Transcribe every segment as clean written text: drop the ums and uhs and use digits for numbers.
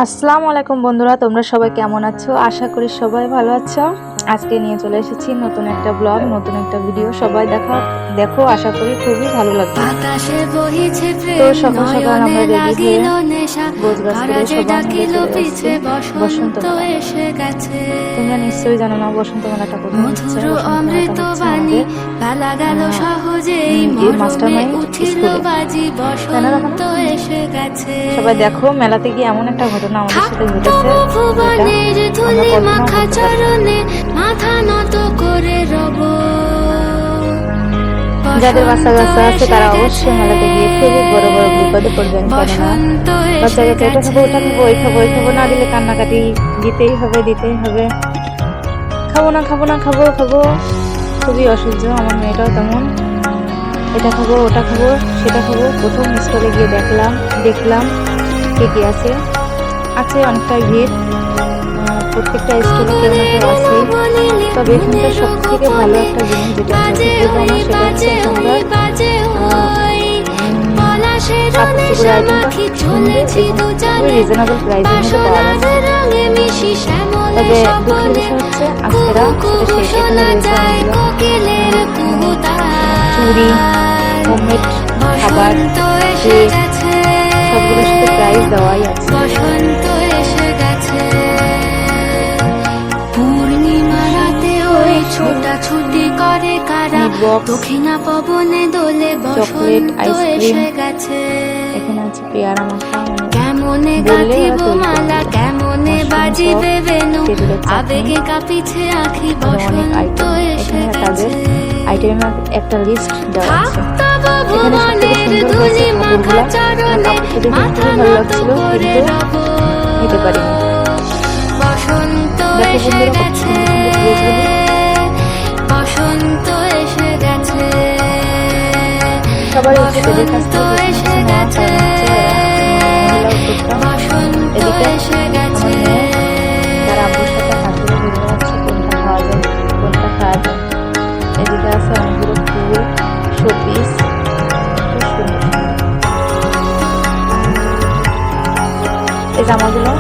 আসসালামু আলাইকুম বন্ধুরা, তোমরা সবাই কেমন আছো? আশা করি সবাই ভালো আছো। আজকে নিয়ে চলে এসেছি নতুন একটা ব্লগ, নতুন একটা ভিডিও। সবাই দেখো, আশা করি খুবই ভালো লাগবে। তো সকাল সকাল আমরা রেডি হয়ে গোছগাছ করে সবাই মিলে চলে এসেছি বসন্ত মেলা। তোমরা নিশ্চয়ই জানো না বসন্ত মেলাটা কোথায় হচ্ছে। বসন্ত মেলাটা হচ্ছে আমাদের মাস্টার মাইন্ড স্কুলে। কেন দেখো না? সবাই দেখো, মেলাতে গিয়ে এমন একটা ঘটনা আমাদের সাথে ঘটেছে যেটা আমরা যাদের বাচ্চা কাচ্চা আছে তারা অবশ্যই মেলাতে গিয়ে খুবই বড় বড় বিপদে পড়বেন। কেননা বাচ্চা কাচ্চা এটা খাবো, ওটা খাবো, ওই খাবো, ওই খাবো না দিলে কান্নাকাটি দিতেই হবে। খাবো না খুবই অসহ্য। আমার মেয়েটাও তেমন, এটা খাবো, ওটা খাবো, সেটা খাবো। প্রথম স্টলে গিয়ে দেখলাম কে আছে অনেকটাই ভিড়। প্রত্যেকটা স্টলে কেউ না কেউ আছেই। তবে এখানকার সব থেকে ভালো একটা জিনিস যেটা সেটা হচ্ছে এখানকার কাপড় আইটেমটা খুবই রিজনেবল প্রাইসের মধ্যে পাওয়া যাচ্ছে। তবে দুঃখের বিষয় হচ্ছে আজকেরা সেটা শেষ। এখানে রয়েছে চুড়ি, হোমমেড খাবার, কেক, সবগুলোর সাথে প্রাইস দেওয়াই আছে। ছোটাছুটি করে কারা, দক্ষিণা পবনে দোলে বসন্ত এসে গেছে। এখানে আছে পেয়ারা মাখা, কেমনে গাঁথিব মালা, কেমনে বাজিবে বেনু, আবেগে কাঁপিছে আঁখি, বসন্ত এসে গেছে। আইটেমের একটা লিস্ট দেওয়া আছে। এখানে সবথেকে সুন্দর হয়েছে কাপড়গুলা। কাপড়টা দেখে খুবই ভালো লাগছিল, কিন্তু নিতে পারিনি। বসন্ত এসে গেছে, বসন্ত এসে গেছে, সবাই এদের কাছ থেকে বসন্ত এসে গেছে। তার আব্বুর সাথে হাত ধরে ঘুরে যাচ্ছে কোনটা খাওয়া যায়, কোনটা খাওয়া যায়। এদিকে আছে অনেকগুলো ফুল, শোপিস, খুব সুন্দর। এই জামাগুলো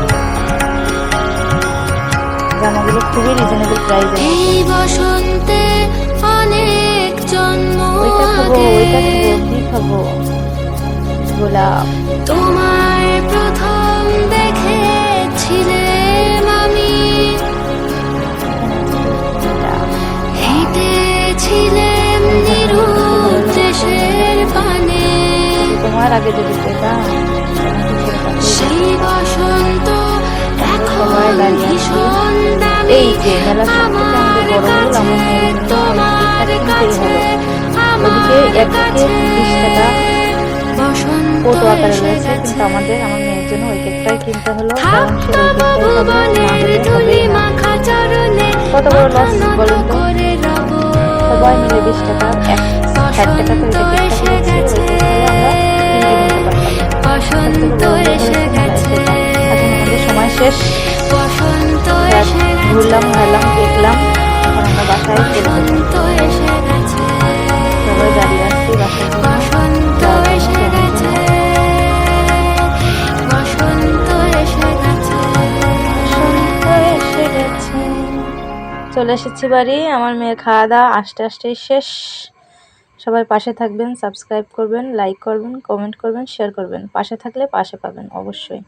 খুবই রিজনেবল প্রাইসে। এই বসন্তে অনেক জন্ম ওইটা খাবো গোলাপ। তোমার প্রথম দেখেছিলাম আমি, হেঁটেছিলাম নিরুপ দেশের পানে। তোমার আগে যদি পেতাম সেই বসন্ত এখন ভীষণ দামি আমার কাছে, তোমার কাছে, আমার কাছে। বসন্ত এসে গেছে, আমার মেয়ের জন্য ওই কেকটাই কিনতে হলো। কত বড় লস বলুন তো। সবাই মিলে 20 টাকা 60 টাকা করে এসে গেছে, বসন্ত এসে গেছে, সময় শেষ। বসন্ত এসে গেছে, ঘুরলাম, দেখলাম। এখন আমরা বাসায় বসন্ত এসে গেছে, সবাই দাঁড়িয়ে আসছি বাসায়। বসন্ত এসে গেছে, বসন্ত এসে গেছে, বসন্ত এসে গেছে। চলে এসেছি বাড়ি। আমার মেয়ের খাওয়া দাওয়া আসতেই শেষ। সবাই পাশে থাকবেন, সাবস্ক্রাইব করবেন, লাইক করবেন, কমেন্ট করবেন, শেয়ার করবেন। পাশে থাকলে পাশে পাবেন অবশ্যই।